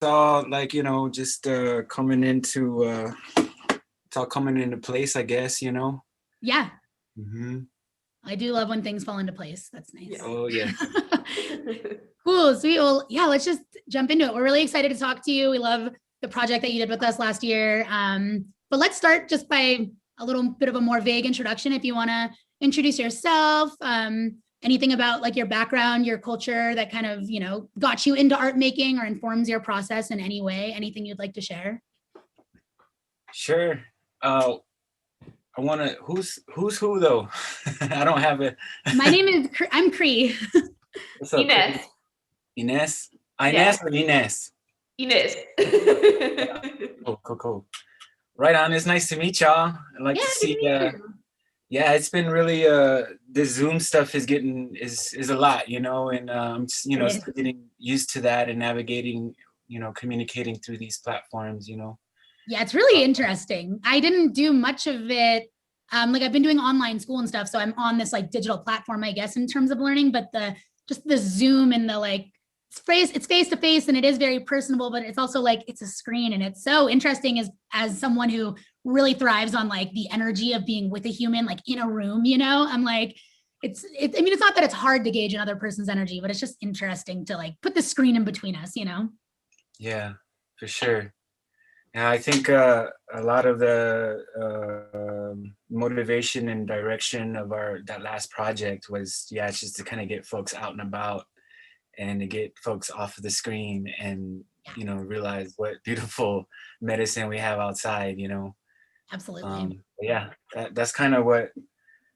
all like, just coming into it's all coming into place, I guess, Yeah. hmm I do love when things fall into place. That's nice. Yeah. Oh yeah. Cool, sweet. Well, yeah, let's just jump into it. We're really excited to talk to you. We love the project that you did with us last year. But let's start just by a little bit of a more vague introduction. If you want to introduce yourself, anything about like your background, your culture that kind of, got you into art making or informs your process in any way, anything you'd like to share? Sure. I want to, who's who though? I don't have it. My name is, I'm Cree. What's up, Ines. Chris? Ines? Yeah. Ines or Ines? Ines. Cool. Right on. It's nice to meet y'all. I'd like to see, yeah, it's been really, this Zoom stuff is is a lot, and I'm just, still getting used to that and navigating, communicating through these platforms, Yeah, it's really interesting. I didn't do much of it. Like I've been doing online school and stuff, so I'm on this like digital platform, I guess, in terms of learning. But just the Zoom and the like, it's face to face, and it is very personable. But it's also like it's a screen, and it's so interesting as someone who really thrives on like the energy of being with a human, like in a room. I'm like, it's. I mean, it's not that it's hard to gauge another person's energy, but it's just interesting to like put the screen in between us. Yeah, for sure. Yeah, I think a lot of the motivation and direction of that last project was, it's just to kind of get folks out and about and to get folks off of the screen and, realize what beautiful medicine we have outside, Absolutely. Yeah, that's kind of what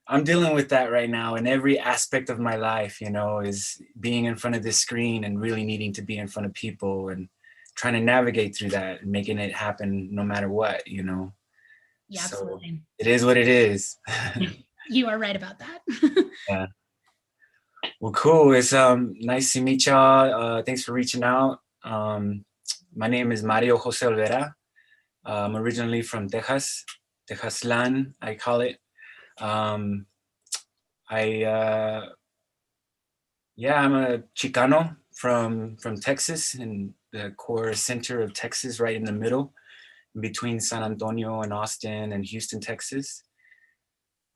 I'm dealing with that right now in every aspect of my life, is being in front of this screen and really needing to be in front of people and trying to navigate through that and making it happen no matter what, Yeah, so absolutely. it is what it is. You are right about that. Yeah. Well, cool. It's nice to meet y'all. Thanks for reaching out. My name is Mario Jose Olvera. I'm originally from Texas, Texaslan, I call it. I'm a Chicano from Texas, in the core center of Texas, right in the middle, between San Antonio and Austin and Houston, Texas.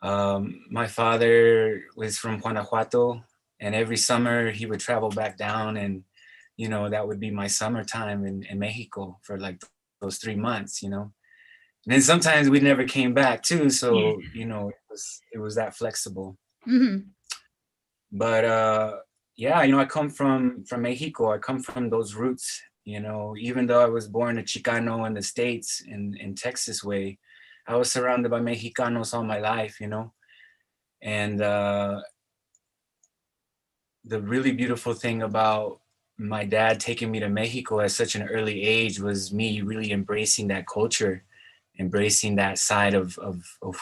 My father was from Guanajuato, and every summer he would travel back down, and that would be my summertime in Mexico for like those 3 months, And then sometimes we never came back too, so it was that flexible. Mm-hmm. But I come from Mexico. I come from those roots, even though I was born a Chicano in the States in Texas way, I was surrounded by Mexicanos all my life, and the really beautiful thing about my dad taking me to Mexico at such an early age was me really embracing that culture, embracing that side of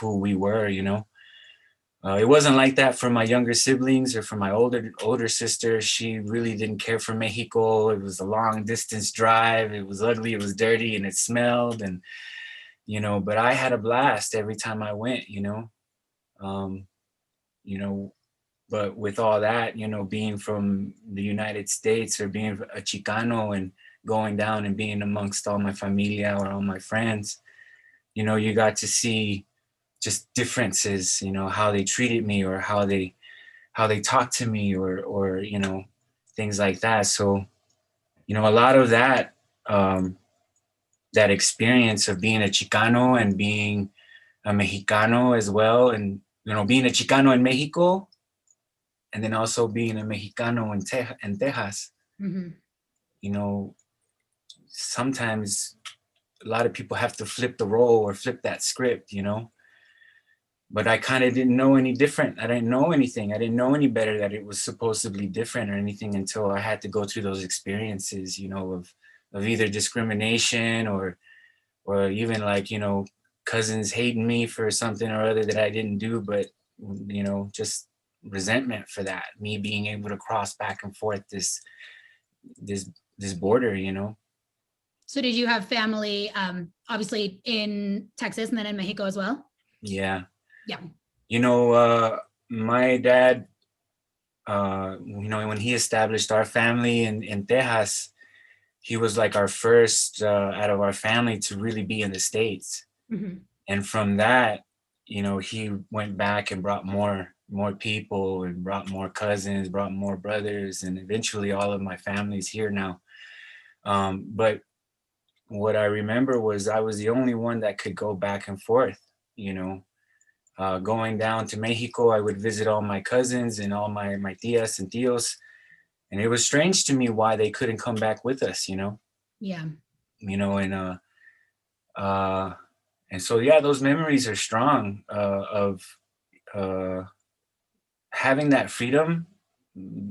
who we were, It wasn't like that for my younger siblings or for my older sister. She really didn't care for Mexico. It was a long distance drive. It was ugly, it was dirty, and it smelled. And, but I had a blast every time I went, Um, but with all that, being from the United States or being a Chicano and going down and being amongst all my familia or all my friends, you got to see just differences, how they treated me or how they talked to me or things like that. So, a lot of that, that experience of being a Chicano and being a Mexicano as well, and, being a Chicano in Mexico, and then also being a Mexicano in Texas, Mm-hmm. Sometimes a lot of people have to flip the role or flip that script, but I kind of didn't know any different. I didn't know anything. I didn't know any better that it was supposedly different or anything until I had to go through those experiences, of either discrimination or even like, cousins hating me for something or other that I didn't do, but, just resentment for that, me being able to cross back and forth this border, So did you have family, obviously in Texas and then in Mexico as well? Yeah. Yeah. My dad, when he established our family in Texas, he was like our first out of our family to really be in the States. Mm-hmm. And from that, you know, he went back and brought more people and brought more cousins, brought more brothers, and eventually all of my family's here now. But what I remember was I was the only one that could go back and forth, you know. Going down to Mexico, I would visit all my cousins and all my tias and tios. And it was strange to me why they couldn't come back with us, you know? Yeah. You know, uh, and so, yeah, those memories are strong of uh, having that freedom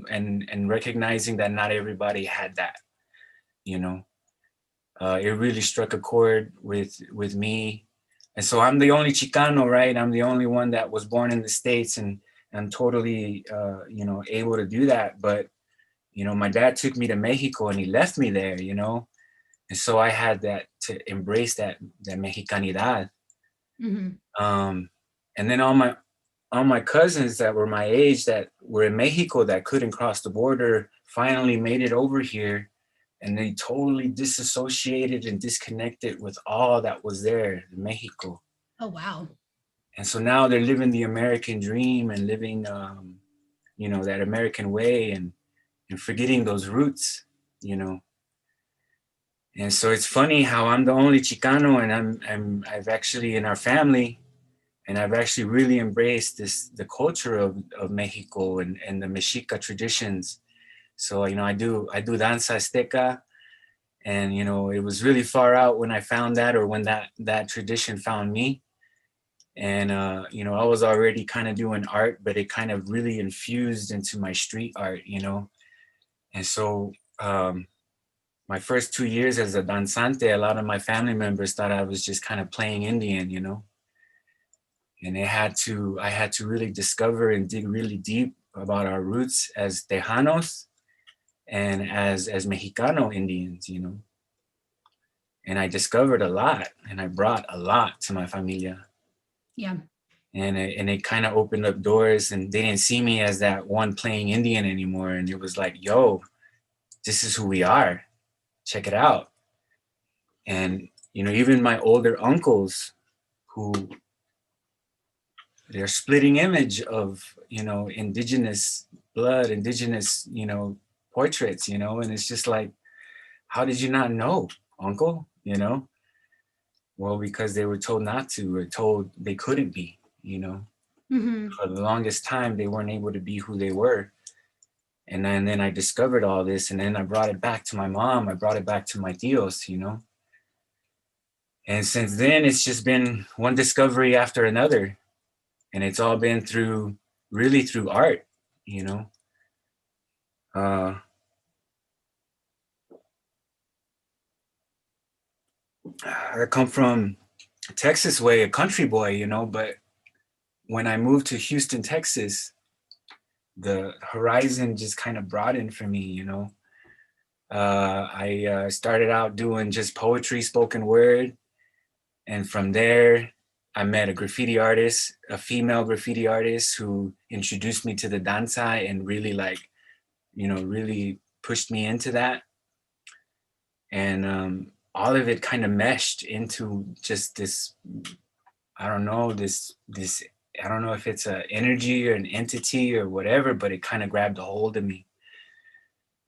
and recognizing that not everybody had that, you know. It really struck a chord with me. And so I'm the only Chicano, right? I'm the only one that was born in the States, and I'm totally, you know, able to do that. But, you know, my dad took me to Mexico and he left me there, you know? And so I had that to embrace that Mexicanidad. Mm-hmm. And then all my cousins that were my age that were in Mexico that couldn't cross the border finally made it over here, and they totally disassociated and disconnected with all that was there in Mexico. Oh, wow. And so now they're living the American dream and living, you know, that American way, and forgetting those roots, you know. And so it's funny how I'm the only Chicano, and I've actually in our family, and I've actually really embraced the culture of Mexico and the Mexica traditions. So, you know, I do danza azteca, and, you know, it was really far out when I found that, or when that tradition found me. And, you know, I was already kind of doing art, but it kind of really infused into my street art, you know. And so, my first 2 years as a danzante, a lot of my family members thought I was just kind of playing Indian, you know. And I had to really discover and dig really deep about our roots as Tejanos and as Mexicano Indians, you know. And I discovered a lot, and I brought a lot to my familia. Yeah. And it kind of opened up doors, and they didn't see me as that one playing Indian anymore. And it was like, yo, this is who we are. Check it out. And, you know, even my older uncles, who they're splitting image of, you know, indigenous blood, indigenous, you know, portraits, you know. And it's just like, how did you not know, uncle? You know, well, because they were told not to, or told they couldn't be, you know. Mm-hmm. For the longest time they weren't able to be who they were. And then I discovered all this, and then I brought it back to my mom, I brought it back to my tios, you know. And since then it's just been one discovery after another, and it's all been through, really through art, you know. uh I come from Texas way, a country boy, you know, but when I moved to Houston, Texas, the horizon just kind of broadened for me, you know. I started out doing just poetry, spoken word, and from there I met a graffiti artist, a female graffiti artist, who introduced me to the danza and really, like, you know, really pushed me into that. And all of it kind of meshed into just this, I don't know, this I don't know if it's an energy or an entity or whatever, but it kind of grabbed a hold of me.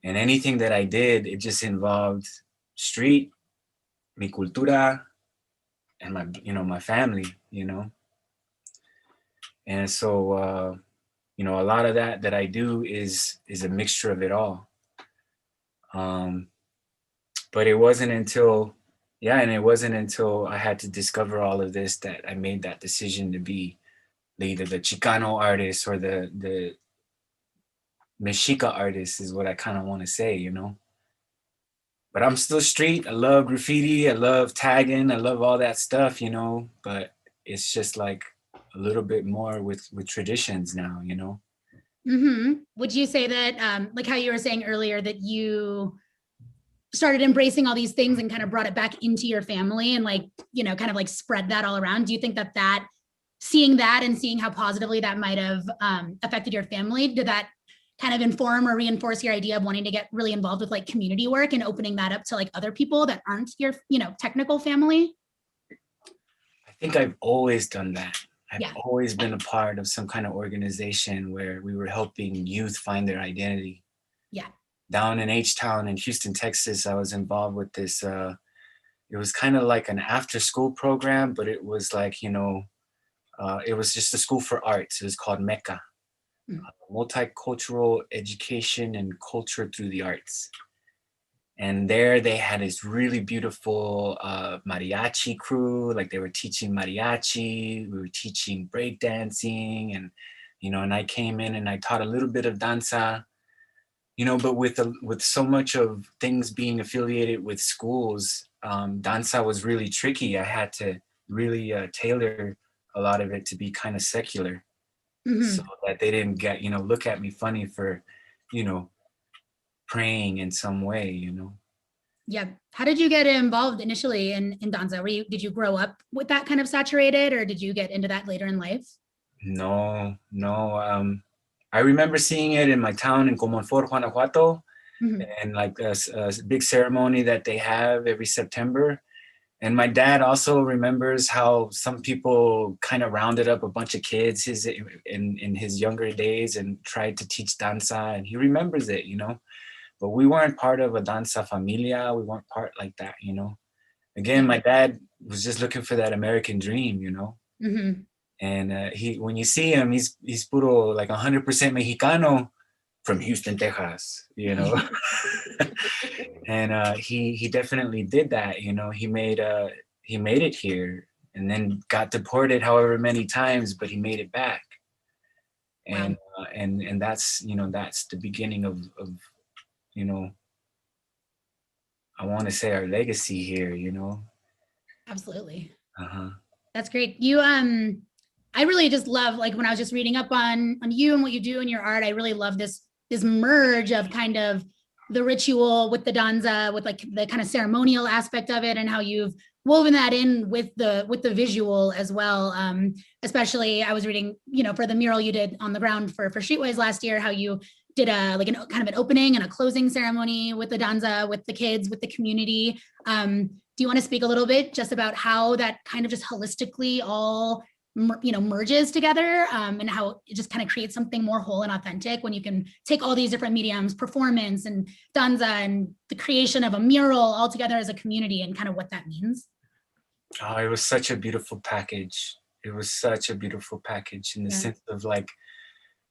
And anything that I did, it just involved street, mi cultura, and my, you know, my family, you know. And so, you know, a lot of that I do is a mixture of it all. um but it wasn't until, yeah, and it wasn't until I had to discover all of this that I made that decision to be either the Chicano artist or the Mexica artist, is what I kind of want to say, you know. But I'm still street. I love graffiti. I love tagging. I love all that stuff, you know. But it's just like a little bit more with traditions now, you know. Mm-hmm. Would you say that, like how you were saying earlier, that you started embracing all these things and kind of brought it back into your family and, like, you know, kind of like spread that all around? Do you think that seeing that and seeing how positively that might have affected your family, did that kind of inform or reinforce your idea of wanting to get really involved with like community work and opening that up to like other people that aren't your, technical family? I think I've always done that. I've Yeah. always been a part of some kind of organization where we were helping youth find their identity. Yeah. Down in H-Town in Houston, Texas, I was involved with this, it was kind of like an after school program, but it was like, it was just a school for arts. It was called Mecca, Multicultural Education and Culture Through the Arts. And there they had this really beautiful mariachi crew. Like they were teaching mariachi, we were teaching breakdancing, and I came in and I taught a little bit of danza, but with so much of things being affiliated with schools, danza was really tricky. I had to really tailor a lot of it to be kind of secular, so that they didn't get, look at me funny for, praying in some way. Yeah. How did you get involved initially in danza? Did you grow up with that kind of saturated, or did you get into that later in life? No. I remember seeing it in my town in Comonfort, Guanajuato, and like a big ceremony that they have every September. And my dad also remembers how some people kind of rounded up a bunch of kids in his younger days and tried to teach danza, and he remembers it, but we weren't part of a danza familia. We weren't part like that, Again, my dad was just looking for that American dream, And when you see him, he's puro like 100% Mexicano from Houston, Texas, and he definitely did that. He made it here, and then got deported however many times, but he made it back. And wow. And that's that's the beginning of I want to say our legacy here. Absolutely. That's great. You I really just love, like, when I was just reading up on you and what you do in your art, I really love this merge of kind of the ritual with the danza, with like the kind of ceremonial aspect of it, and how you've woven that in with the visual as well. Especially I was reading, for the mural you did on the ground for Streetways last year, how you did kind of an opening and a closing ceremony with the danza, with the kids, with the community. Do you want to speak a little bit just about how that kind of just holistically all merges together, and how it just kind of creates something more whole and authentic when you can take all these different mediums, performance and danza and the creation of a mural all together as a community, and kind of what that means? Oh, it was such a beautiful package. It was such a beautiful package in the sense of like,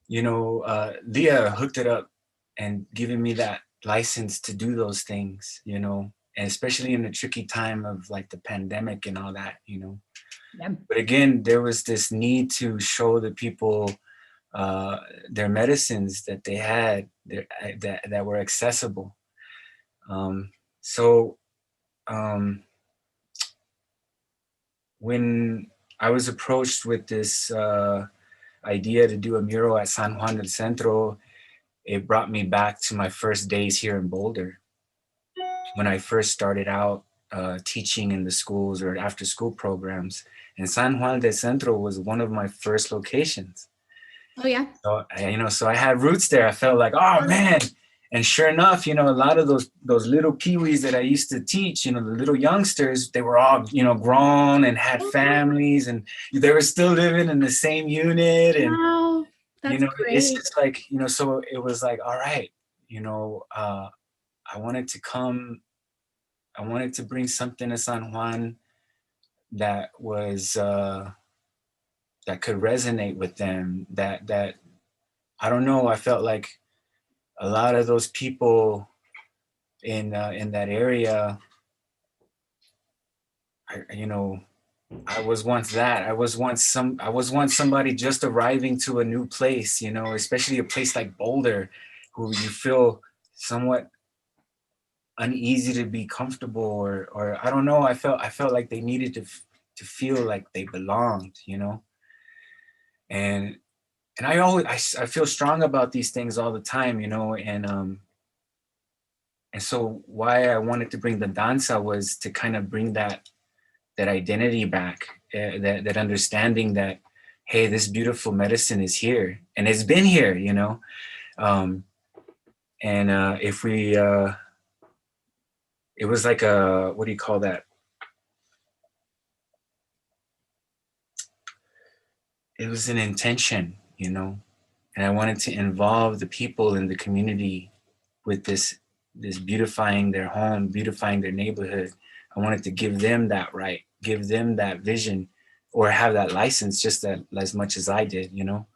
Leah hooked it up and giving me that license to do those things, and especially in the tricky time of like the pandemic and all that, Yeah. But again, there was this need to show the people their medicines that they had that were accessible. When I was approached with this idea to do a mural at San Juan del Centro, it brought me back to my first days here in Boulder. When I first started out teaching in the schools or after school programs, and San Juan del Centro was one of my first locations. Oh yeah. So I had roots there. I felt like, oh man. And sure enough, a lot of those little peewees that I used to teach, the little youngsters, they were all, grown and had families, and they were still living in the same unit. And, wow, that's great. It's just like, so it was like, all right, I wanted to bring something to San Juan that was, that could resonate with them, that I don't know, I felt like a lot of those people in that area, I was once that. I was once somebody just arriving to a new place, especially a place like Boulder, who you feel somewhat uneasy to be comfortable, or I don't know. I felt like they needed to feel like they belonged, and I feel strong about these things all the time, and so why I wanted to bring the danza was to kind of bring that identity back, that understanding that, hey, this beautiful medicine is here, and it's been here, And if we, it was like a, what do you call that? It was an intention, you know, and I wanted to involve the people in the community with this beautifying their home, beautifying their neighborhood. I wanted to give them that right, give them that vision, or have that license just that as much as I did, you know.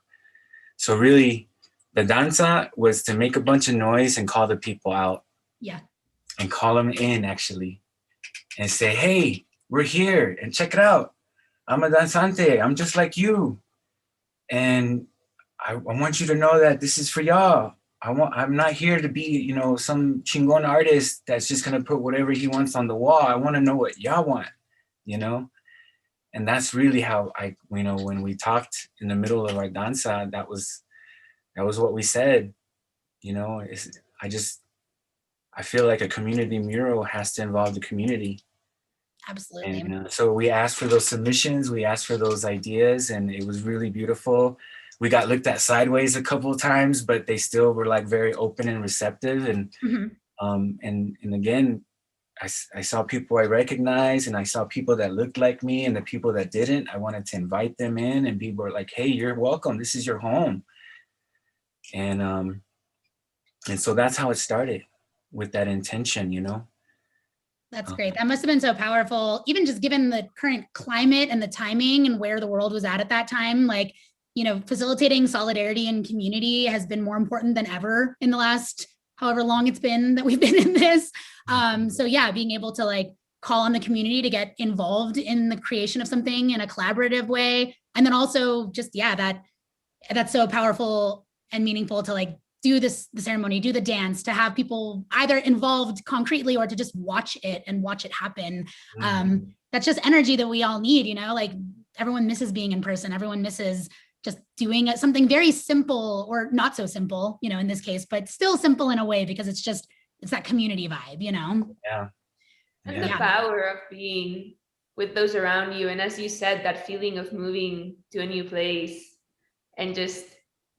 So really, the danza was to make a bunch of noise and call the people out. Yeah. And call them in actually, and say, "Hey, we're here, and check it out. I'm a danzante. I'm just like you, and I want you to know that this is for y'all. I'm not here to be, you know, some chingon artist that's just gonna put whatever he wants on the wall. I want to know what y'all want, you know." And that's really how I, you know, when we talked in the middle of our danza, that was what we said. You know, I feel like a community mural has to involve the community. Absolutely. And so we asked for those submissions, we asked for those ideas, and it was really beautiful. We got looked at sideways a couple of times, but they still were like very open and receptive. And and again, I saw people I recognized, and I saw people that looked like me, and the people that didn't, I wanted to invite them in, and people were like, "Hey, you're welcome. This is your home." And so that's how it started, with that intention, you know. That's great. That must have been so powerful, even just given the current climate and the timing and where the world was at that time. Like, you know, facilitating solidarity and community has been more important than ever in the last however long it's been that we've been in this. So yeah, being able to like call on the community to get involved in the creation of something in a collaborative way. And then also just, yeah, that's so powerful and meaningful to like do the ceremony, do the dance, to have people either involved concretely or to just watch it and watch it happen. That's just energy that we all need, you know, like everyone misses being in person. Everyone misses just doing something very simple, or not so simple, you know, in this case, but still simple in a way, because it's that community vibe, you know? Yeah. And the power of being with those around you. And as you said, that feeling of moving to a new place and just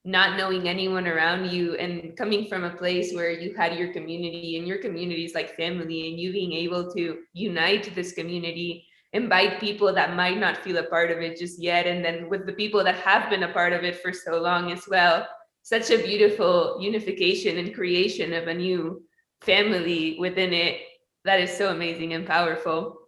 not knowing anyone around you, and coming from a place where you had your community, and your community is like family, and you being able to unite this community, invite people that might not feel a part of it just yet, and then with the people that have been a part of it for so long as well. Such a beautiful unification and creation of a new family within it. That is so amazing and powerful.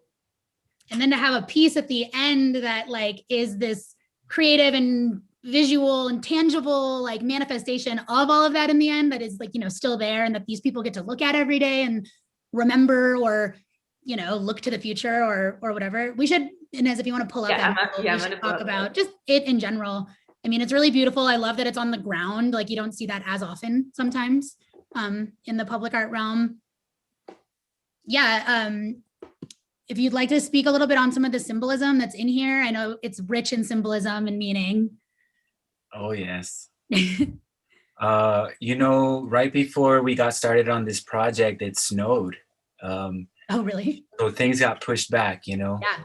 And then to have a piece at the end that like is this creative and visual and tangible like manifestation of all of that in the end, that is like, you know, still there, and that these people get to look at every day and remember, or, you know, look to the future, or whatever. We should, Inez, if you want to pull up we should talk about just it in general. I mean, it's really beautiful. I love that it's on the ground. Like, you don't see that as often sometimes in the public art realm. Yeah. If you'd like to speak a little bit on some of the symbolism that's in here, I know it's rich in symbolism and meaning. Oh, yes. You know, right before we got started on this project, it snowed. Oh, really? So things got pushed back, you know? Yeah.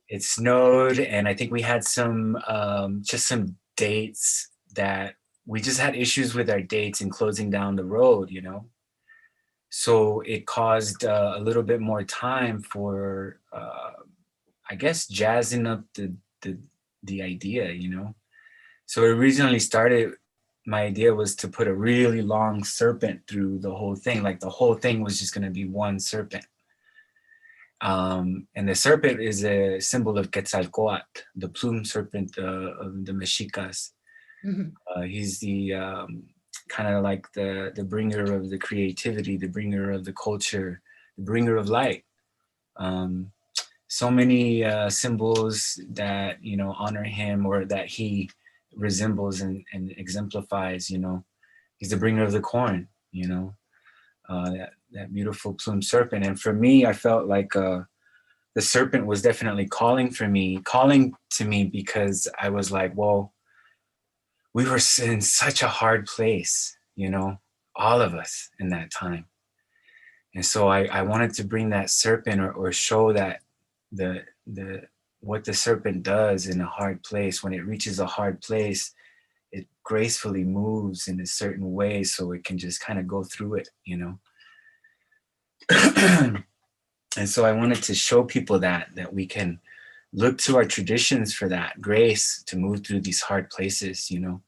It snowed, and I think we had some, just some dates that we just had issues with our dates and closing down the road, you know? So it caused a little bit more time for, I guess, jazzing up the idea, you know? So it originally started, my idea was to put a really long serpent through the whole thing. Like the whole thing was just gonna be one serpent. And the serpent is a symbol of Quetzalcoatl, the plume serpent of the Mexicas. He's the kind of like the bringer of the creativity, the bringer of the culture, the bringer of light. So many symbols that, you know, honor him, or that he resembles and exemplifies, you know. He's the bringer of the corn, you know, that beautiful plumed serpent. And for me, I felt like the serpent was definitely calling to me, because I was like, well, we were in such a hard place, you know, all of us in that time. And so I wanted to bring that serpent, or show that what the serpent does in a hard place. When it reaches a hard place, it gracefully moves in a certain way so it can just kind of go through it, you know. And so I wanted to show people that we can look to our traditions for that grace to move through these hard places, you know.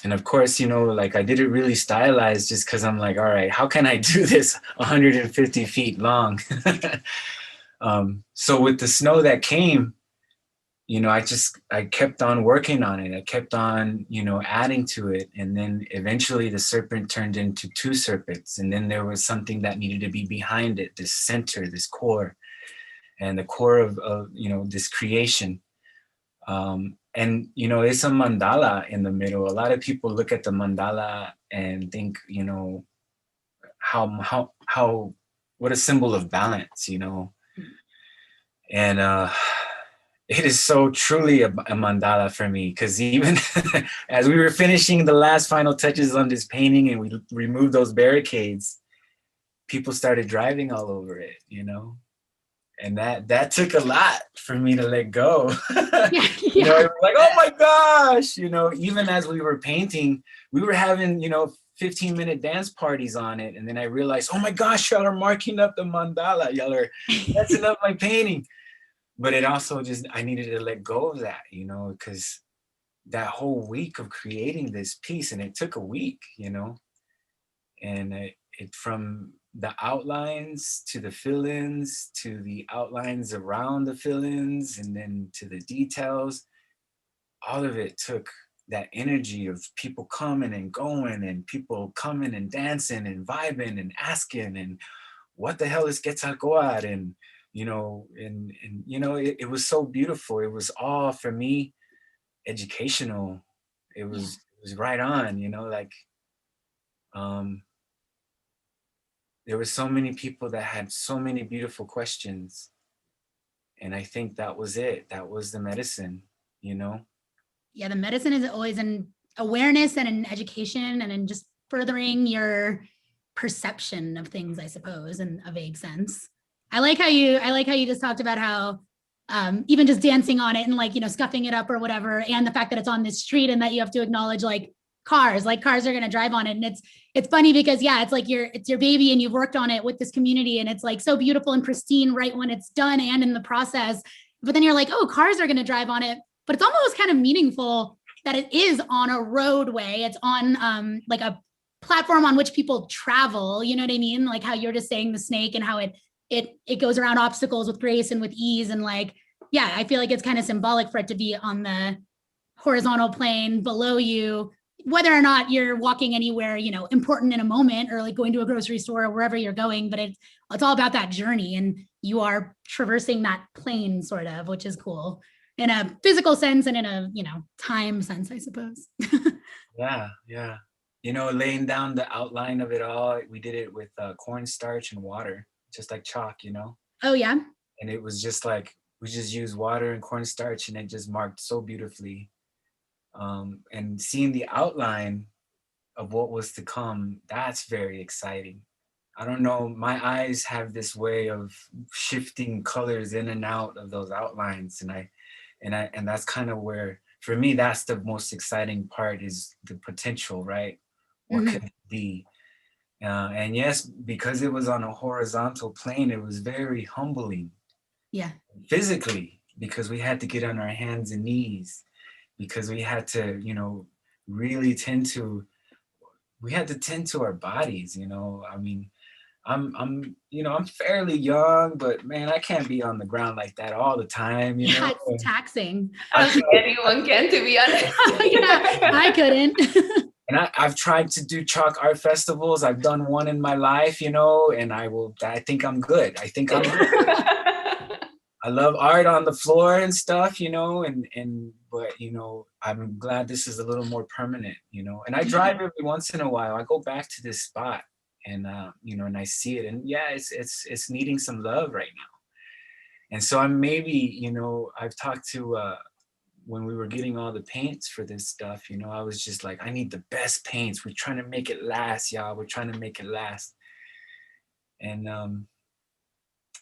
And of course, you know, like I did it really stylized just because I'm like, all right, how can I do this 150 feet long? So with the snow that came, you know, I kept on working on it. I kept on, you know, adding to it. And then eventually the serpent turned into two serpents. And then there was something that needed to be behind it, this center, this core, and the core of you know, this creation. And, you know, it's a mandala in the middle. A lot of people look at the mandala and think, you know, what a symbol of balance, you know. And it is so truly a mandala for me, because even as we were finishing the last final touches on this painting and we removed those barricades, people started driving all over it, you know. And that took a lot for me to let go. You know, it was like, oh my gosh, you know, even as we were painting, we were having, you know, 15-minute dance parties on it. And then I realized, oh my gosh, y'all are marking up the mandala. Y'all are messing up my painting. But it also just, I needed to let go of that, you know, because that whole week of creating this piece, and it took a week, you know, and it from the outlines to the fill-ins to the outlines around the fill-ins and then to the details, all of it took that energy of people coming and going and people coming and dancing and vibing and asking and what the hell is Quetzalcoatl, and you know, and you know, it was so beautiful. It was all, for me, educational. It was right on, you know, like there were so many people that had so many beautiful questions. And I think that was it. That was the medicine, you know? Yeah, the medicine is always in awareness and in education and in just furthering your perception of things, I suppose, in a vague sense. I like how you just talked about how even just dancing on it and like, you know, scuffing it up or whatever, and the fact that it's on this street and that you have to acknowledge like cars are going to drive on it. And it's funny because it's like it's your baby and you've worked on it with this community and it's like so beautiful and pristine right when it's done and in the process. But then you're like, oh, cars are going to drive on it. But it's almost kind of meaningful that it is on a roadway. It's on like a platform on which people travel. You know what I mean? Like how you're just saying the snake and how it goes around obstacles with grace and with ease. And like, yeah, I feel like it's kind of symbolic for it to be on the horizontal plane below you, whether or not you're walking anywhere, you know, important in a moment or like going to a grocery store or wherever you're going, but it's all about that journey and you are traversing that plane sort of, which is cool in a physical sense and in a, you know, time sense, I suppose. Yeah. You know, laying down the outline of it all, we did it with cornstarch and water, just like chalk, you know? Oh, yeah. And it was just like, we just used water and cornstarch and it just marked so beautifully. And seeing the outline of what was to come, that's very exciting. I don't know, my eyes have this way of shifting colors in and out of those outlines. And that's kind of where, for me, that's the most exciting part, is the potential, right? What could it be? And yes, because it was on a horizontal plane, it was very humbling. Yeah. Physically, because we had to get on our hands and knees, because we had to, you know, really tend to our bodies, you know. I mean, I'm you know, I'm fairly young, but man, I can't be on the ground like that all the time, you know. It's taxing. I think anyone can, to be honest. Yeah, I couldn't. And I've tried to do chalk art festivals. I've done one in my life, you know, and I think I'm good. I love art on the floor and stuff, you know, but you know, I'm glad this is a little more permanent, you know. And I drive every once in a while. I go back to this spot and you know, and I see it, and yeah, it's needing some love right now. And so I'm maybe, you know, I've talked to when we were getting all the paints for this stuff, you know, I was just like, I need the best paints. We're trying to make it last, y'all. We're trying to make it last. And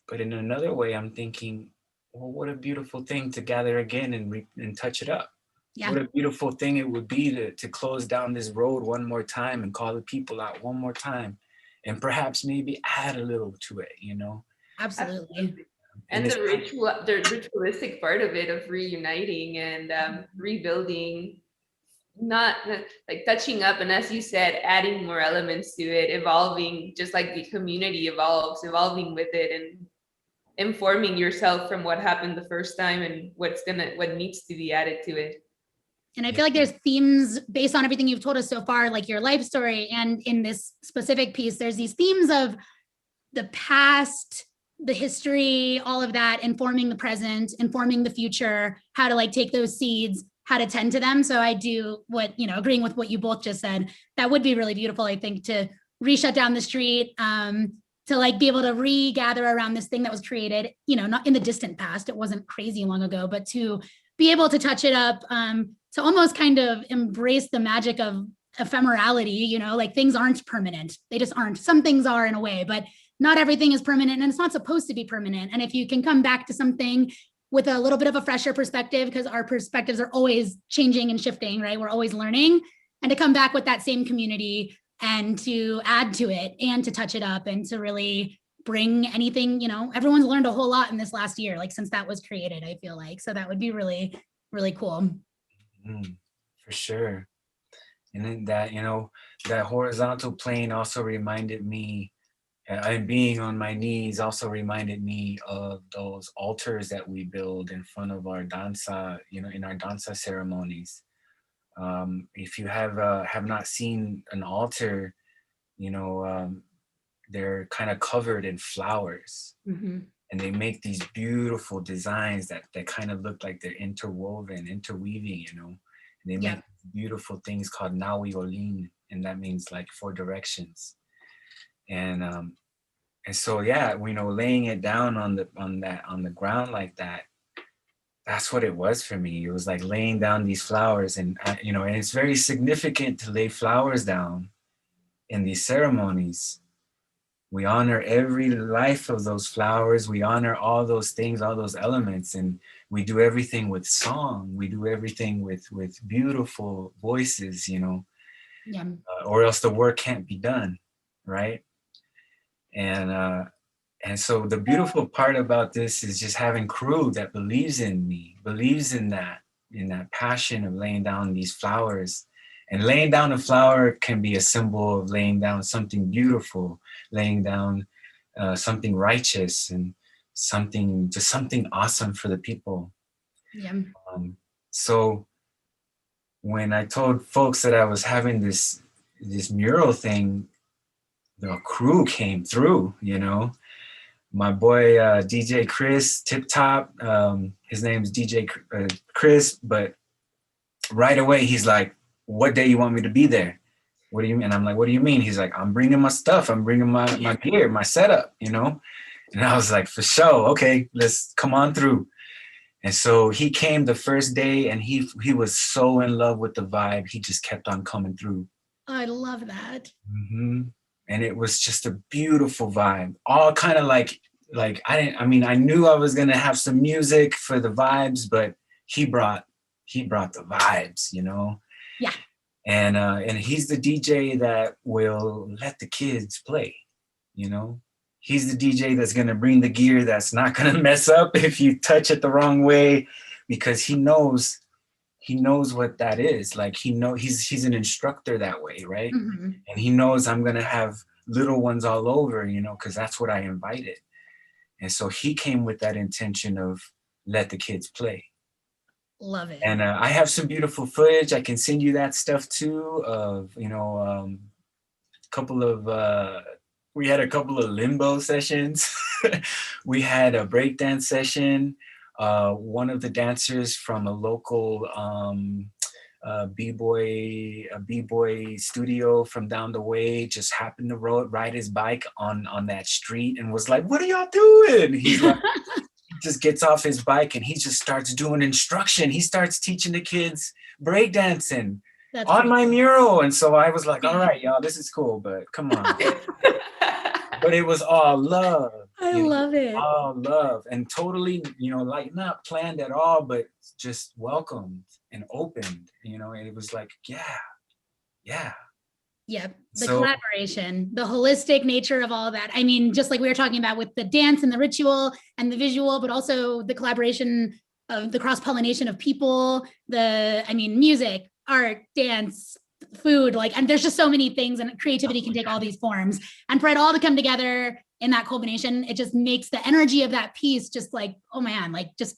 but in another way, I'm thinking, well, what a beautiful thing to gather again and touch it up. Yeah. What a beautiful thing it would be to close down this road one more time and call the people out one more time, and perhaps maybe add a little to it, you know? Absolutely. And the ritualistic part of it, of reuniting and rebuilding, not like touching up, and as you said, adding more elements to it, evolving, just like the community evolves, evolving with it, and informing yourself from what happened the first time and what needs to be added to it. And I feel like there's themes based on everything you've told us so far, like your life story, and in this specific piece, there's these themes of the past, the history, all of that, informing the present, informing the future, how to like take those seeds, how to tend to them. So I do agreeing with what you both just said, that would be really beautiful, I think, to re-shut down the street, to like be able to regather around this thing that was created, not in the distant past, it wasn't crazy long ago, but to be able to touch it up, to almost kind of embrace the magic of ephemerality, like things aren't permanent. They just aren't. Some things are in a way, but not everything is permanent, and it's not supposed to be permanent. And if you can come back to something with a little bit of a fresher perspective, because our perspectives are always changing and shifting, right? We're always learning, and to come back with that same community and to add to it and to touch it up and to really bring anything, everyone's learned a whole lot in this last year, like since that was created, I feel like. So that would be really, really cool. For sure. And then that, that horizontal plane also reminded me, and being on my knees also reminded me of those altars that we build in front of our danza, in our danza ceremonies. If you have not seen an altar, they're kind of covered in flowers, and they make these beautiful designs that kind of look like they're interweaving, and they make beautiful things called nawiolin, and that means like 4 directions. And so laying it down on the ground like that, that's what it was for me. It was like laying down these flowers, and and it's very significant to lay flowers down in these ceremonies. We honor every life of those flowers. We honor all those things, all those elements, and we do everything with song. We do everything with beautiful voices, or else the work can't be done, right? And so the beautiful part about this is just having crew that believes in me, believes in that passion of laying down these flowers. And laying down a flower can be a symbol of laying down something beautiful, laying down something righteous, and something awesome for the people. So when I told folks that I was having this mural thing, the crew came through, My boy DJ Chris, Tip Top, his name's DJ Chris, but right away he's like, what day you want me to be there? What do you mean? And I'm like, what do you mean? He's like, I'm bringing my stuff. I'm bringing my gear, my setup, And I was like, for sure. Okay, let's come on through. And so he came the first day, and he was so in love with the vibe. He just kept on coming through. I love that. And it was just a beautiful vibe. All kind of like I knew I was going to have some music for the vibes, but he brought the vibes, Yeah. And he's the DJ that will let the kids play, He's the DJ that's going to bring the gear that's not going to mess up if you touch it the wrong way, because he knows what that is. Like he's an instructor that way, right? And he knows I'm going to have little ones all over, because that's what I invited. And so he came with that intention of let the kids play. Love it. And I have some beautiful footage. I can send you that stuff too. Of we had a couple of limbo sessions. We had a breakdance session. One of the dancers from a local b-boy studio from down the way just happened to ride his bike on that street and was like, "What are y'all doing?" He's like. Just gets off his bike and he just starts doing instruction. He starts teaching the kids breakdancing on my mural. And so I was like, all right, y'all, this is cool, but come on. But it was all love. I love it. Oh, love, and totally, like not planned at all, but just welcomed and opened, and it was like, yeah. Yep. The So collaboration, the holistic nature of all that. I mean, just like we were talking about with the dance and the ritual and the visual, but also the collaboration of the cross-pollination of people, music, art, dance, food, and there's just so many things, and creativity can take all these forms. And for it all to come together in that culmination, it just makes the energy of that piece just like, oh man, just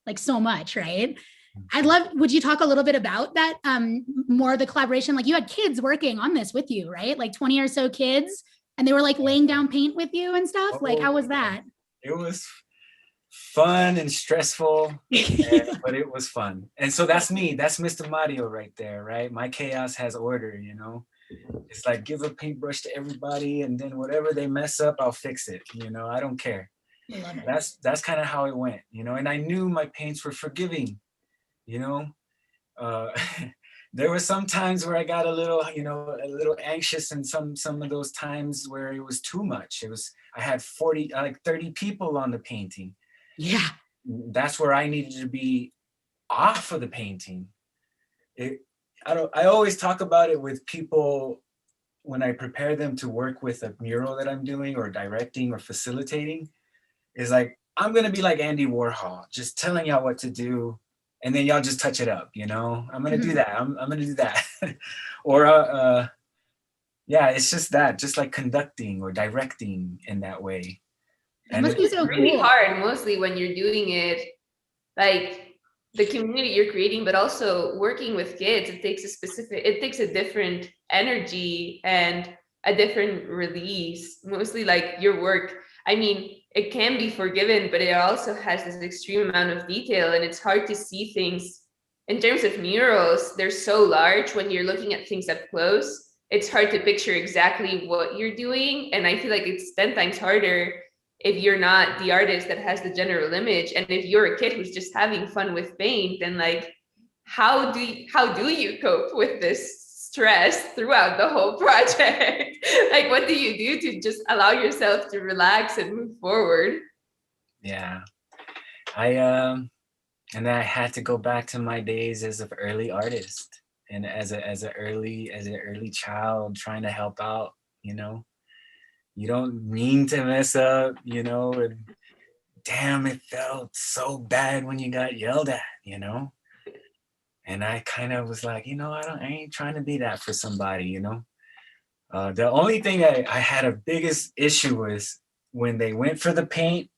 like so much, right? Would you talk a little bit about that? More of the collaboration, like you had kids working on this with you, right? Like 20 or so kids, and they were like laying down paint with you and stuff. Like, how was that? It was fun and stressful, but it was fun. And so that's me. That's Mr. Mario right there, right? My chaos has order, It's like give a paintbrush to everybody, and then whatever they mess up, I'll fix it. I don't care. That's kind of how it went, And I knew my paints were forgiving. Uh, there were some times where I got a little anxious, and some of those times where it was too much. I had 30 people on the painting. Yeah. That's where I needed to be off of the painting. I always talk about it with people when I prepare them to work with a mural that I'm doing or directing or facilitating, is like, I'm going to be like Andy Warhol, just telling y'all what to do. And then y'all just touch it up, I'm going to do that. I'm going to do that. Or, it's just that, just like conducting or directing in that way. It must be so really cool. hard, mostly when you're doing it, like the community you're creating, but also working with kids. It takes a different energy and a different release. Mostly like your work, it can be forgiven, but it also has this extreme amount of detail, and it's hard to see things. In terms of murals, they're so large. When you're looking at things up close, it's hard to picture exactly what you're doing. And I feel like it's 10 times harder if you're not the artist that has the general image. And if you're a kid who's just having fun with paint, then like, how do you cope with this stress throughout the whole project? Like, what do you do to just allow yourself to relax and move forward? Yeah. And I had to go back to my days as an early artist and as an early child trying to help out, You don't mean to mess up, and damn, it felt so bad when you got yelled at, And I kind of was like, I ain't trying to be that for somebody, The only thing I had a biggest issue was when they went for the paint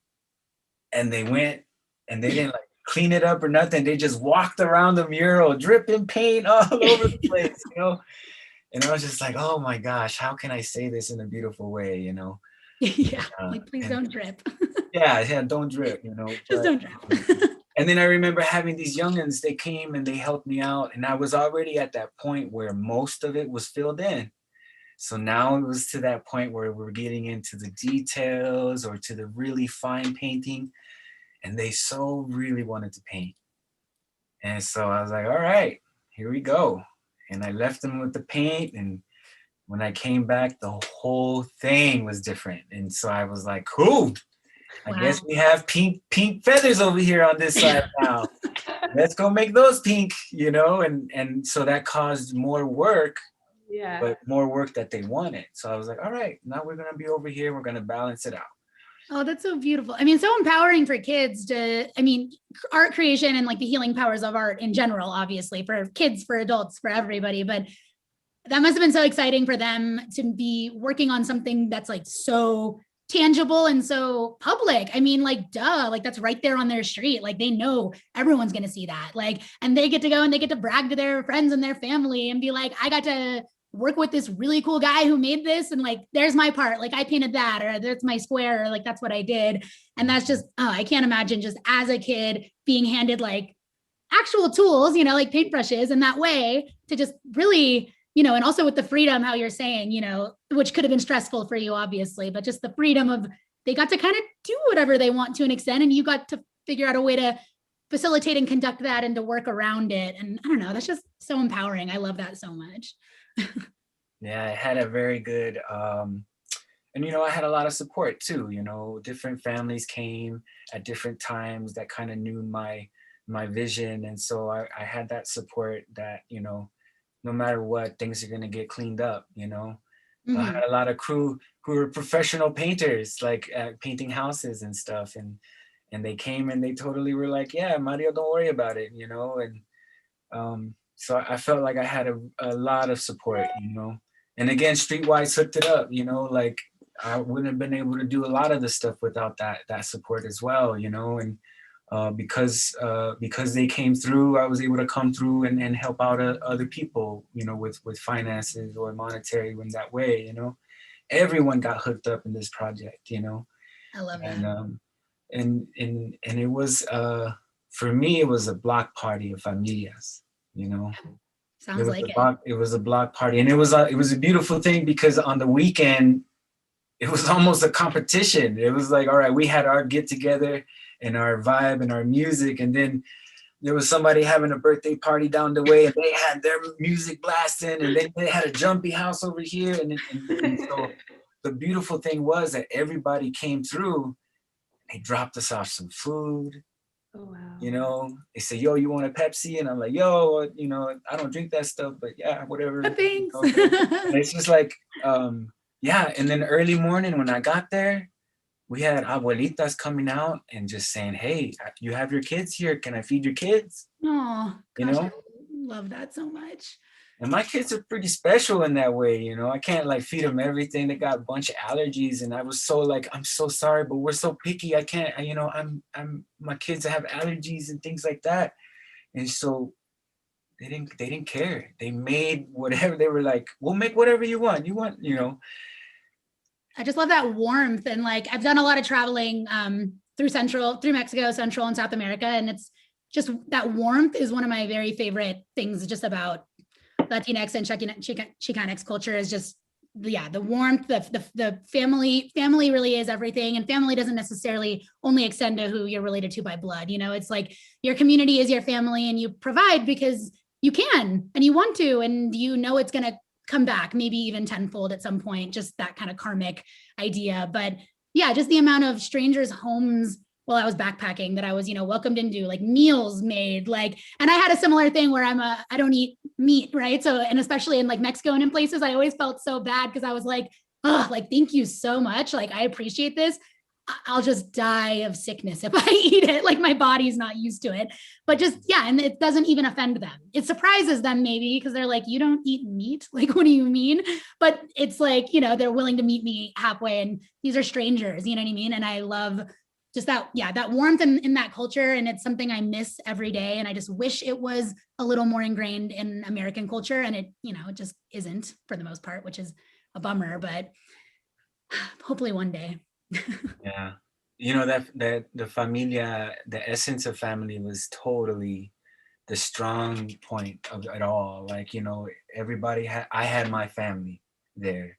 and they didn't like clean it up or nothing. They just walked around the mural, dripping paint all over the place, And I was just like, oh my gosh, how can I say this in a beautiful way, Yeah, please don't drip. Yeah, don't drip, Just don't drip. And then I remember having these youngins, they came and they helped me out, and I was already at that point where most of it was filled in. So now it was to that point where we're getting into the details or to the really fine painting, and they so really wanted to paint. And so I was like, all right, here we go. And I left them with the paint, and when I came back, the whole thing was different. And so I was like, cool. I guess we have pink feathers over here on this side now. Let's go make those pink, and so that caused more work, but more work that they wanted. So I was like, all right, now we're going to be over here. We're going to balance it out. Oh, that's so beautiful. So empowering for kids to, art creation and like the healing powers of art in general, obviously for kids, for adults, for everybody. But that must have been so exciting for them to be working on something that's like so tangible and so public. Duh, like that's right there on their street. Like they know everyone's going to see that. Like, and they get to go and they get to brag to their friends and their family and be like, I got to work with this really cool guy who made this. And like, there's my part. Like I painted that, or that's my square, or like, that's what I did. And that's just, I can't imagine just as a kid being handed like actual tools, like paintbrushes in that way to just really, and also with the freedom, how you're saying, which could have been stressful for you, obviously, but just the freedom of they got to kind of do whatever they want to an extent. And you got to figure out a way to facilitate and conduct that and to work around it. And I don't know, that's just so empowering. I love that so much. Yeah, I had a very good you know, I had a lot of support too. You know, different families came at different times that kind of knew my vision, and so I had that support that, you know, no matter what, things are gonna get cleaned up. You know, I Mhm. had a lot of crew who were professional painters, like painting houses and stuff, and they came and they totally were like, yeah, Mario, don't worry about it, you know, and so I felt like I had a lot of support, you know. And again, Streetwise hooked it up, you know, like I wouldn't have been able to do a lot of the stuff without that support as well, you know. And because they came through, I was able to come through and help out other people, you know, with finances or monetary in that way, you know. Everyone got hooked up in this project, you know. I love And that. and it was for me, it was a block party of familias, you know. Sounds like it. It was a block party, and it was a beautiful thing because on the weekend it was almost a competition. It was like, all right, we had our get together and our vibe and our music, and then there was somebody having a birthday party down the way, and they had their music blasting, and then they had a jumpy house over here, and so the beautiful thing was that everybody came through. They dropped us off some food. Oh wow. You know, they say, yo, you want a Pepsi? And I'm like, yo, you know, I don't drink that stuff, but yeah, whatever. You Thanks. know? And it's just like, yeah. And then early morning when I got there, we had abuelitas coming out and just saying, hey, you have your kids here. Can I feed your kids? Oh You gosh, know? I love that so much. And my kids are pretty special in that way, you know. I can't like feed them everything. They got a bunch of allergies, and I was so like, I'm so sorry, but we're so picky. I can't, you know, I'm my kids have allergies and things like that. And so they didn't care. They made whatever. They were like, we'll make whatever you want. You want, you know. I just love that warmth. And like, I've done a lot of traveling through Mexico, Central and South America. And it's just that warmth is one of my very favorite things just about Latinx and Chicanx culture is just, yeah, the warmth, the family really is everything. And family doesn't necessarily only extend to who you're related to by blood. You know, it's like your community is your family, and you provide because you can and you want to, and you know it's going to come back, maybe even tenfold at some point, just that kind of karmic idea. But yeah, just the amount of strangers' homes while I was backpacking that I was, you know, welcomed into, like meals made, like, and I had a similar thing where I don't eat meat, right? So, and especially in like Mexico and in places, I always felt so bad because I was like, oh, like, thank you so much. Like, I appreciate this. I'll just die of sickness if I eat it. Like my body's not used to it. But just, yeah, and it doesn't even offend them. It surprises them maybe because they're like, you don't eat meat? Like, what do you mean? But it's like, you know, they're willing to meet me halfway, and these are strangers, you know what I mean? And I love just that, yeah, that warmth in that culture. And it's something I miss every day. And I just wish it was a little more ingrained in American culture. And it, you know, it just isn't for the most part, which is a bummer, but hopefully one day. Yeah. You know, that the familia, the essence of family was totally the strong point of it all. Like, you know, I had my family there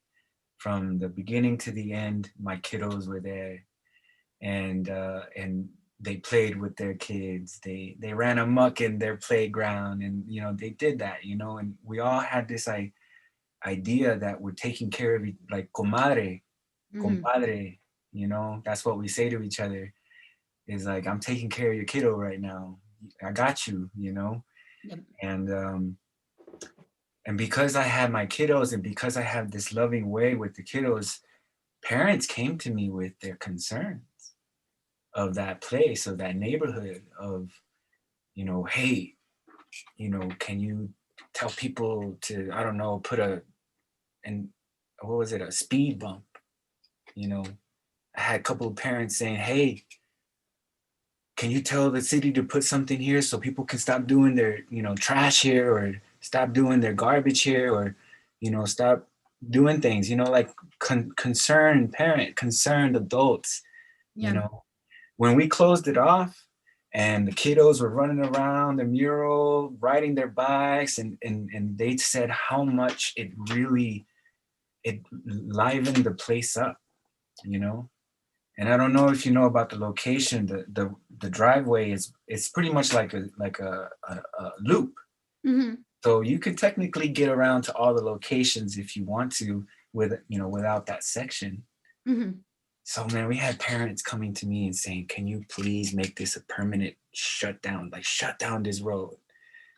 from the beginning to the end. My kiddos were there, and they played with their kids. They ran amok in their playground, and you know, they did that, you know, and we all had this idea that we're taking care of like comadre, compadre, you know, that's what we say to each other, is like, I'm taking care of your kiddo right now. I got you, you know. Yep. And because I had my kiddos, and because I have this loving way with the kiddos, parents came to me with their concerns of that place, of that neighborhood, of, you know, hey, you know, can you tell people to, I don't know, put a speed bump, you know. I had a couple of parents saying, hey, can you tell the city to put something here so people can stop doing their, you know, trash here, or stop doing their garbage here, or, you know, stop doing things, you know, like concerned adults, Yeah. you know. When we closed it off and the kiddos were running around the mural, riding their bikes, and they said how much it livened the place up, you know. And I don't know if you know about the location. The driveway it's pretty much like a loop. Mm-hmm. So you could technically get around to all the locations if you want to, with, you know, without that section. Mhm. So man, we had parents coming to me and saying, can you please make this a permanent shutdown, like shut down this road?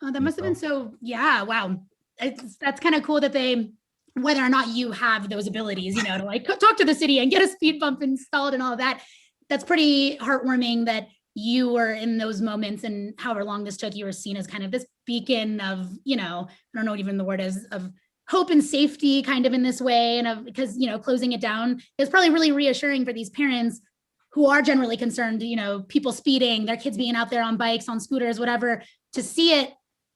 Oh, that You must have been know? so, yeah, wow. That's kind of cool that they, whether or not you have those abilities, you know, to like talk to the city and get a speed bump installed and all of that. That's pretty heartwarming that you were in those moments, and however long this took, you were seen as kind of this beacon of, you know, I don't know what even the word is, of hope and safety kind of in this way. And of, because, you know, closing it down is probably really reassuring for these parents who are generally concerned, you know, people speeding, their kids being out there on bikes, on scooters, whatever, to see it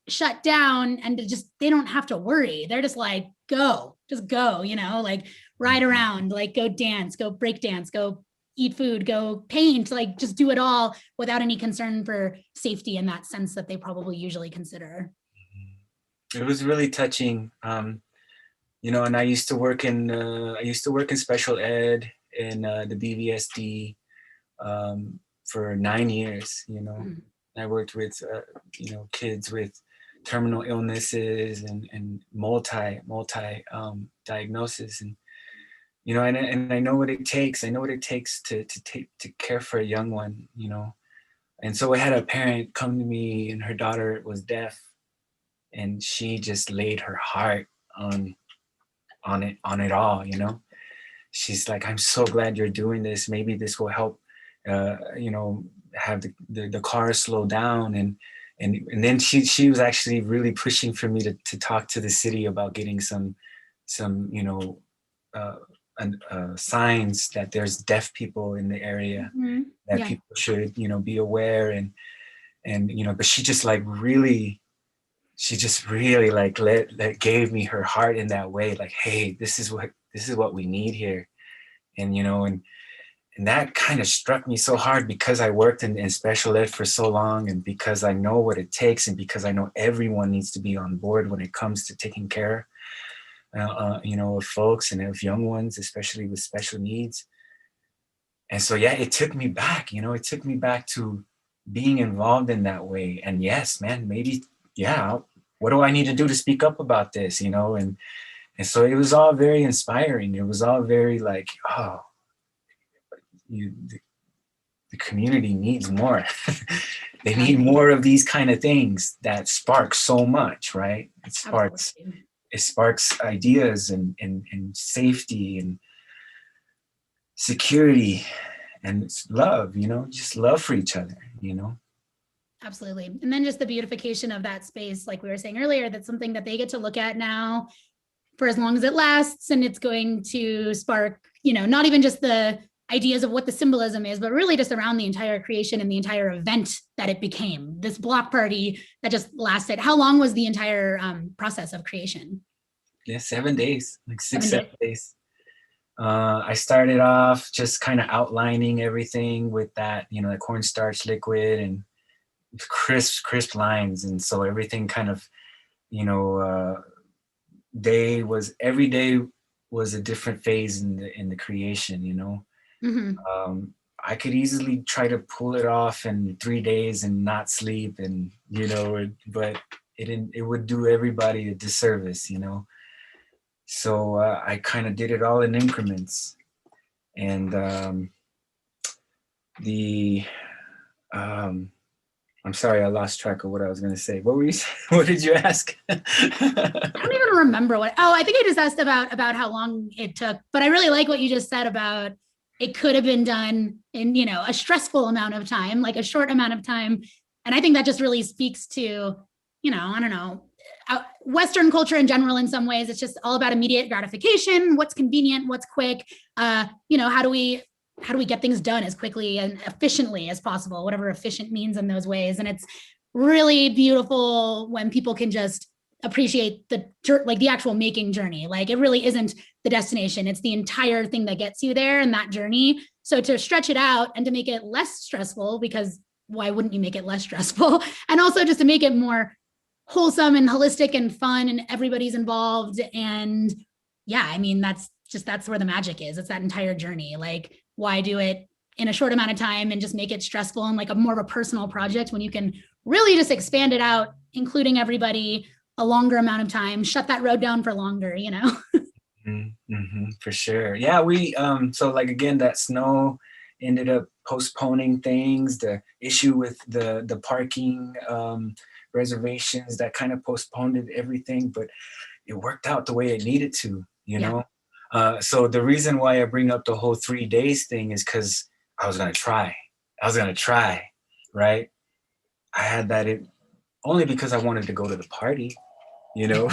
shut down and to just, they don't have to worry. They're just like, go, just go, you know, like ride around, like go dance, go break dance, go eat food, go paint, like just do it all without any concern for safety in that sense that they probably usually consider. It was really touching. You know, and I used to work in special ed in the BVSD for 9 years. You know, Mhm. I worked with you know, kids with terminal illnesses and multi diagnosis, and you know, and I know what it takes. I know what it takes to care for a young one. You know, and so I had a parent come to me, and her daughter was deaf, and she just laid her heart on on it all. You know, she's like, I'm so glad you're doing this. Maybe this will help, you know, have the car slow down. And then she was actually really pushing for me to talk to the city about getting some, you know, uh, signs that there's deaf people in the area, Mhm. that Yeah, people should, you know, be aware. And, you know, but she just like really, she just really like gave me her heart in that way. Like, hey, this is what we need here. And, you know, and that kind of struck me so hard because I worked in special ed for so long, and because I know what it takes, and because I know everyone needs to be on board when it comes to taking care, you know, of folks and of young ones, especially with special needs. And so, yeah, it took me back, you know, it took me back to being involved in that way. And yes, man, maybe, yeah, what do I need to do to speak up about this, you know? And so it was all very inspiring. It was all very like, oh, you, the community needs more. They need more of these kind of things that spark so much, right? absolutely. It sparks ideas and safety and security, and it's love, you know, just love for each other, you know. Absolutely. And then just the beautification of that space, like we were saying earlier, that's something that they get to look at now for as long as it lasts. And it's going to spark, you know, not even just the ideas of what the symbolism is, but really just around the entire creation and the entire event that it became, this block party that just lasted. How long was the entire process of creation? Yeah, 7 days, like 6, 7 days. 7 days. I started off just kind of outlining everything with that, you know, the cornstarch liquid and crisp lines. And so everything kind of, you know, every day was a different phase in the creation, you know. Mm-hmm. I could easily try to pull it off in 3 days and not sleep, and you know, but it would do everybody a disservice, you know. So I kind of did it all in increments, and the I'm sorry, I lost track of what I was going to say. What were you? What did you ask? I don't even remember what. Oh, I think I just asked about how long it took. But I really like what you just said about it could have been done in, you know, a stressful amount of time, like a short amount of time. And I think that just really speaks to, you know, I don't know, Western culture in general. In some ways, it's just all about immediate gratification. What's convenient? What's quick? You know, how do we get things done as quickly and efficiently as possible? Whatever efficient means in those ways. And it's really beautiful when people can just appreciate the actual making journey. Like it really isn't the destination, it's the entire thing that gets you there and that journey. So to stretch it out and to make it less stressful, because why wouldn't you make it less stressful? And also just to make it more wholesome and holistic and fun and everybody's involved. And yeah, I mean, that's where the magic is. It's that entire journey. Like, why do it in a short amount of time and just make it stressful and like a more of a personal project when you can really just expand it out, including everybody, a longer amount of time, shut that road down for longer, you know? For sure. Yeah, we so like again that snow ended up postponing things. The issue with the parking reservations that kind of postponed everything, but it worked out the way it needed to, you Yeah. know. So the reason why I bring up the whole 3 days thing is because I was gonna try. I was gonna try, right? I had that only because I wanted to go to the party, you know.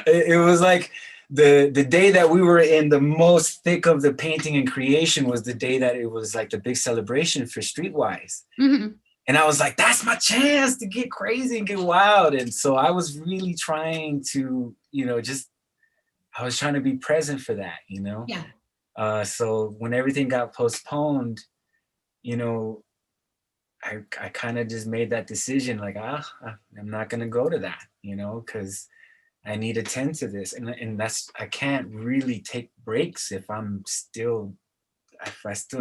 It was like the day that we were in the most thick of the painting and creation was the day that it was like the big celebration for Streetwise. Mm-hmm. And I was like, that's my chance to get crazy and get wild. And so I was really trying to, you know, just I was trying to be present for that, you know. Yeah. So when everything got postponed, you know, I kind of just made that decision, like, I'm not gonna go to that, you know, because I need to tend to this, and that's I can't really take breaks if I still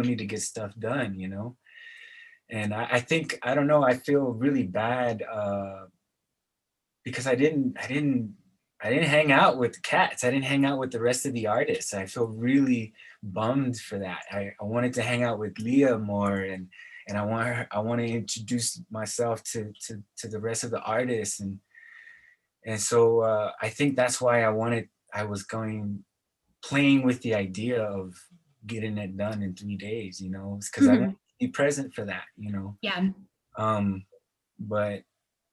need to get stuff done, you know. And I think I don't know, I feel really bad because I didn't hang out with the cats. I didn't hang out with the rest of the artists. I feel really bummed for that. I wanted to hang out with Leah more, and I want to introduce myself to the rest of the artists, and so I think that's why I was playing with the idea of getting it done in 3 days, you know, because I want to be present for that, you know. Yeah. But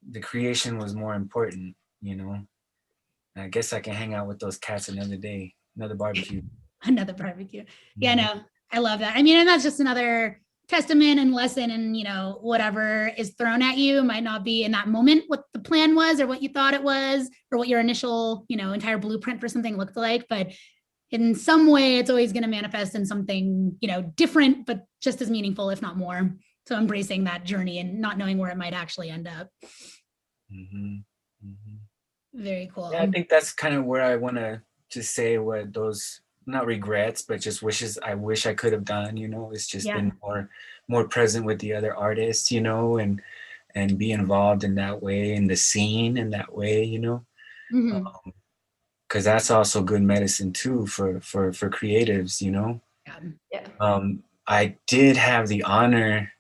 the creation was more important, you know. I guess I can hang out with those cats another day, another barbecue. Another barbecue. Yeah, no, I love that. I mean, and that's just another testament and lesson, and you know, whatever is thrown at you might not be in that moment what the plan was or what you thought it was or what your initial, you know, entire blueprint for something looked like, but in some way it's always going to manifest in something, you know, different but just as meaningful, if not more. So embracing that journey and not knowing where it might actually end up. Very cool. Yeah, I think that's kind of where I want to just say what those, not regrets, but just wishes I wish I could have done, you know. It's just been more present with the other artists, you know, and be involved in that way, in the scene in that way, you know. Because that's also good medicine too for creatives, you know. I did have the honor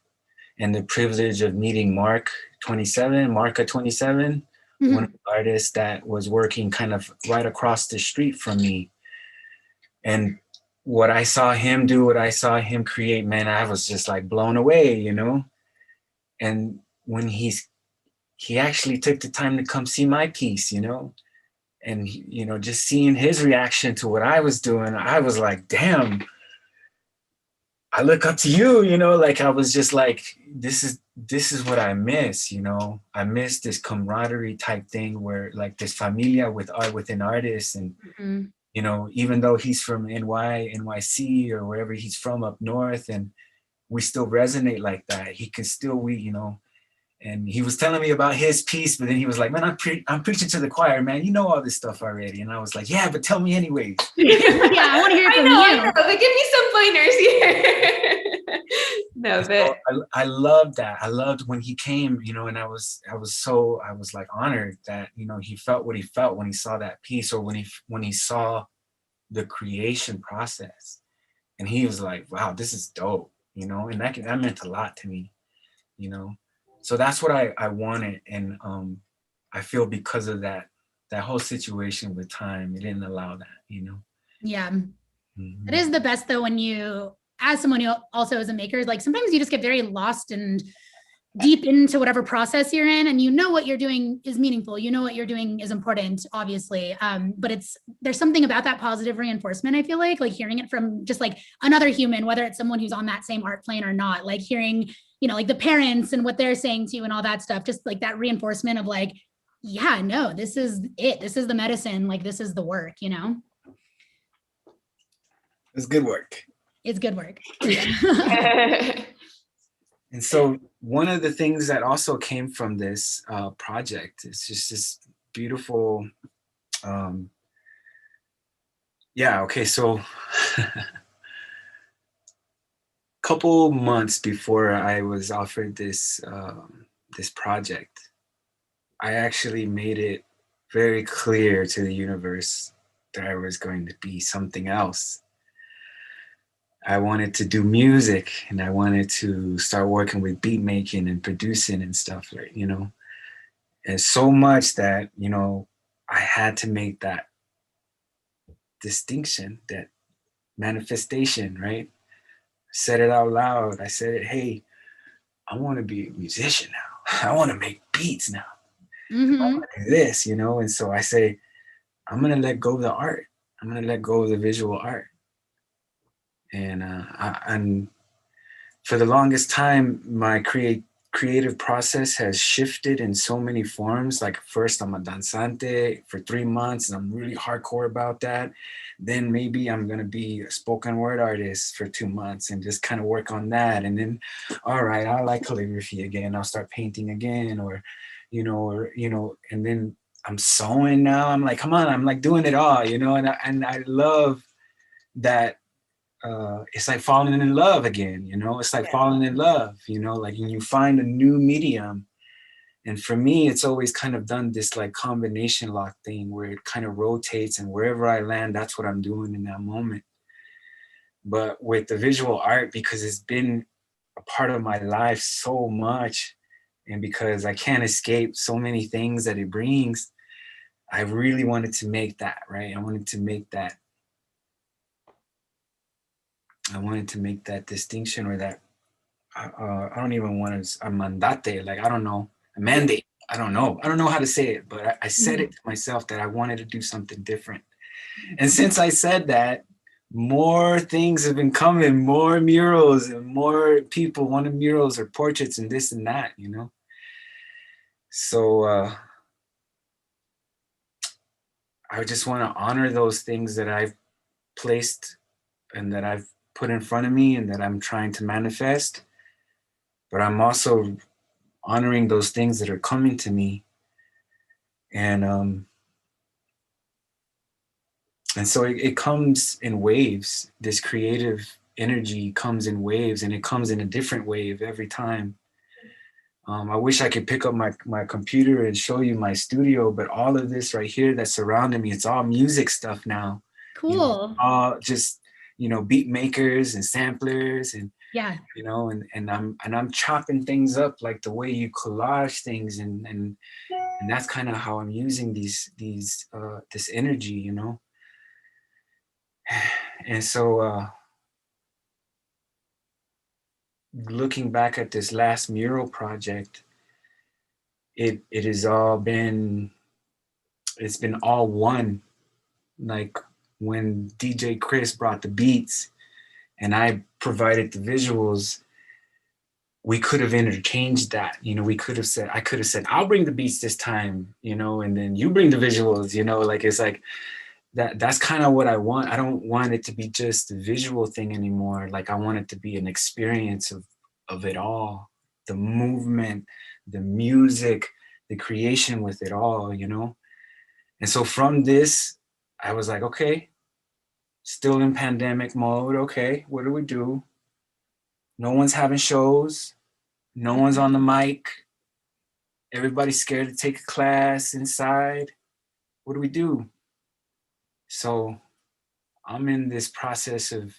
and the privilege of meeting Marca 27, one of the artists that was working kind of right across the street from me. And what I saw him do, what I saw him create, man, I was just like blown away, you know. And when he actually took the time to come see my piece, you know, and you know, just seeing his reaction to what I was doing, I was like, damn, I look up to you, you know. Like I was just like, this is what I miss, you know. I miss this camaraderie type thing where like this familia with art within artists, and you know, even though he's from NYC or wherever he's from up north, and we still resonate like that. He can still, you know. And he was telling me about his piece, but then he was like, man, I'm preaching to the choir, man. You know all this stuff already. And I was like, yeah, but tell me anyways. Yeah, I want to hear it from you. I know, but give me some pointers here. No, but so I loved that. I loved when he came, you know, and I was like honored that, you know, he felt what he felt when he saw that piece, or when he saw the creation process. And he was like, wow, this is dope, you know, and that meant a lot to me, you know. So that's what I wanted, and I feel because of that whole situation with time, it didn't allow that, you know. Yeah, it is the best though when you, as someone who also is a maker, like sometimes you just get very lost and deep into whatever process you're in, and you know what you're doing is meaningful, you know what you're doing is important, obviously, but there's something about that positive reinforcement. I feel like hearing it from just like another human, whether it's someone who's on that same art plane or not, like hearing, you know, like the parents and what they're saying to you and all that stuff, just like that reinforcement of like, yeah, no, this is it, this is the medicine, like this is the work, you know. It's good work. It's good work. And so one of the things that also came from this project is just this beautiful, so couple months before I was offered this project, I actually made it very clear to the universe that I was going to be something else. I wanted to do music, and I wanted to start working with beat making and producing and stuff, like, you know, and so much that, you know, I had to make that distinction, that manifestation, right? I said it out loud. I said it, hey, I want to be a musician now. I want to make beats now. I want to do this, you know? And so I say, I'm going to let go of the art. I'm going to let go of the visual art. And for the longest time, my creative process has shifted in so many forms. Like first I'm a danzante for 3 months and I'm really hardcore about that. Then maybe I'm gonna be a spoken word artist for 2 months and just kind of work on that. And then, all right, I like calligraphy again. I'll start painting again, or and then I'm sewing now. I'm like, come on, I'm like doing it all, you know, and I love that. It's like falling in love again, you know, it's like falling in love, you know, like when you find a new medium. And for me, it's always kind of done this like combination lock thing where it kind of rotates, and wherever I land, that's what I'm doing in that moment. But with the visual art, because it's been a part of my life so much, and because I can't escape so many things that it brings, I really wanted to make that, right? I wanted to make that distinction, or that I don't even want to, a mandate, like, I don't know, a mandate. I don't know how to say it, but I said it to myself that I wanted to do something different. And since I said that, more things have been coming, more murals, and more people wanted murals or portraits and this and that, you know? So I just want to honor those things that I've placed and that I've put in front of me and that I'm trying to manifest. But I'm also honoring those things that are coming to me. And so it comes in waves. This creative energy comes in waves, and it comes in a different wave every time. I wish I could pick up my computer and show you my studio, but all of this right here that's surrounding me, it's all music stuff now. Cool. You know, all just, you know, beat makers and samplers, and yeah, you know, and I'm chopping things up like the way you collage things, and that's kind of how I'm using this energy, you know. And so looking back at this last mural project, it has all been, it's been all one. Like when DJ Chris brought the beats and I provided the visuals, we could have interchanged that, you know. I could have said, I'll bring the beats this time, you know, and then you bring the visuals, you know, like it's like that's kind of what I want. I don't want it to be just a visual thing anymore. Like I want it to be an experience of it all, the movement, the music, the creation with it all, you know. And so from this, I was like, okay, still in pandemic mode. Okay, what do we do? No one's having shows. No one's on the mic. Everybody's scared to take a class inside. What do we do? So I'm in this process of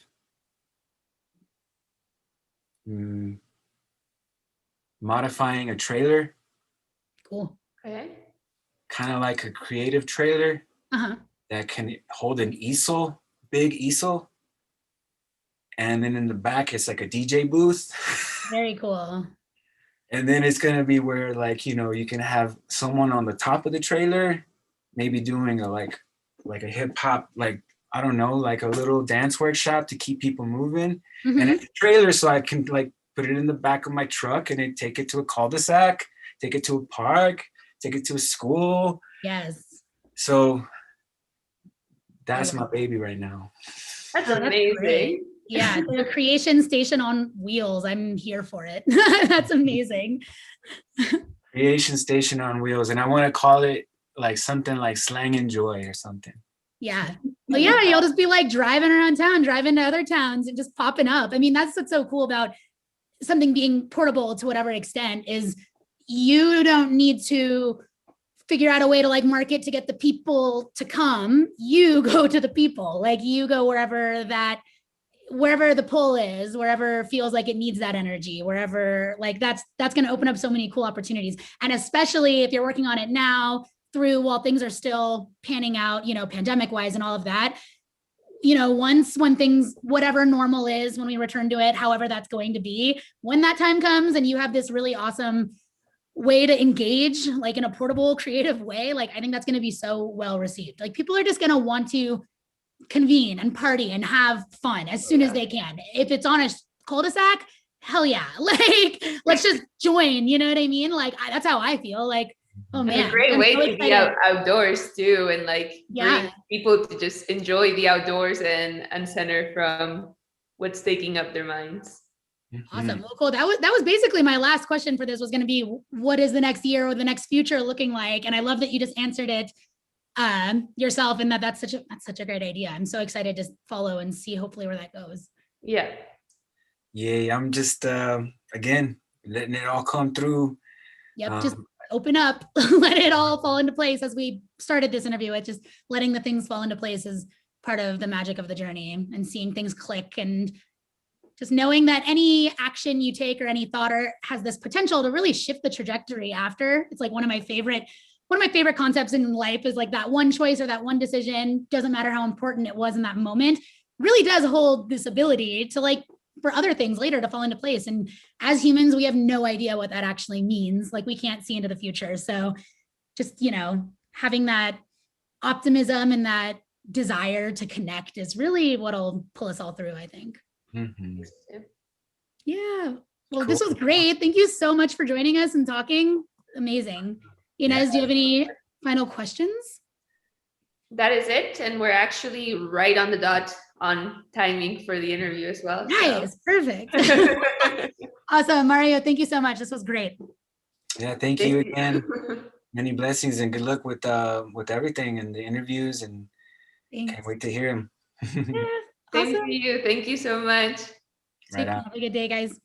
modifying a trailer. Cool. Okay. Kind of like a creative trailer that can hold an easel, big easel. And then in the back, it's like a DJ booth. Very cool. And then it's going to be where, like, you know, you can have someone on the top of the trailer, maybe doing a like a hip hop, like, I don't know, like a little dance workshop to keep people moving. And it's a trailer, so I can like put it in the back of my truck and then take it to a cul-de-sac, take it to a park, take it to a school. Yes. So that's my baby right now. That's amazing. Yeah, the creation station on wheels. I'm here for it. That's amazing. Creation station on wheels. And I want to call it like something like Slang and Joy or something. Yeah. Well, yeah, you'll just be like driving around town, driving to other towns and just popping up. I mean, that's what's so cool about something being portable to whatever extent is you don't need to figure out a way to like market to get the people to come. You go to the people, like you go wherever the pull is, wherever feels like it needs that energy, wherever, like that's going to open up so many cool opportunities. And especially if you're working on it now while things are still panning out, pandemic wise and all of that, when things, whatever normal is, when we return to it, however that's going to be, when that time comes and you have this really awesome way to engage, like in a portable, creative way, like I think that's going to be so well received. Like people are just going to want to convene and party and have fun as soon as they can. If it's on a cul-de-sac, hell yeah, like let's just join, you know what I mean? Like that's how I feel. Like, oh man, and a great way to be outdoors too, and like bring people to just enjoy the outdoors and center from what's taking up their minds. Awesome. Well, cool. That was basically my last question for this, was going to be, what is the next year or the next future looking like? And I love that you just answered it yourself, and that's such a great idea. I'm so excited to follow and see hopefully where that goes. Yeah, I'm just again letting it all come through. Yep, just open up, let it all fall into place, as we started this interview with, just letting the things fall into place is part of the magic of the journey, and seeing things click, and just knowing that any action you take or any thought has this potential to really shift the trajectory after. It's like one of my favorite concepts in life is like that one choice or that one decision, doesn't matter how important it was in that moment, really does hold this ability to, like, for other things later to fall into place. And as humans, we have no idea what that actually means. Like we can't see into the future. So just, having that optimism and that desire to connect is really what'll pull us all through, I think. Mm-hmm. Yeah. Well, Cool. This was great. Thank you so much for joining us and talking. Amazing. Inez, do you have any final questions? That is it. And we're actually right on the dot on timing for the interview as well. Nice. So. Perfect. Awesome. Mario, thank you so much. This was great. Yeah, thank you again. Many blessings and good luck with everything and the interviews, and Thanks. Can't wait to hear them. Thank you. Thank you so much. Have a good day, guys.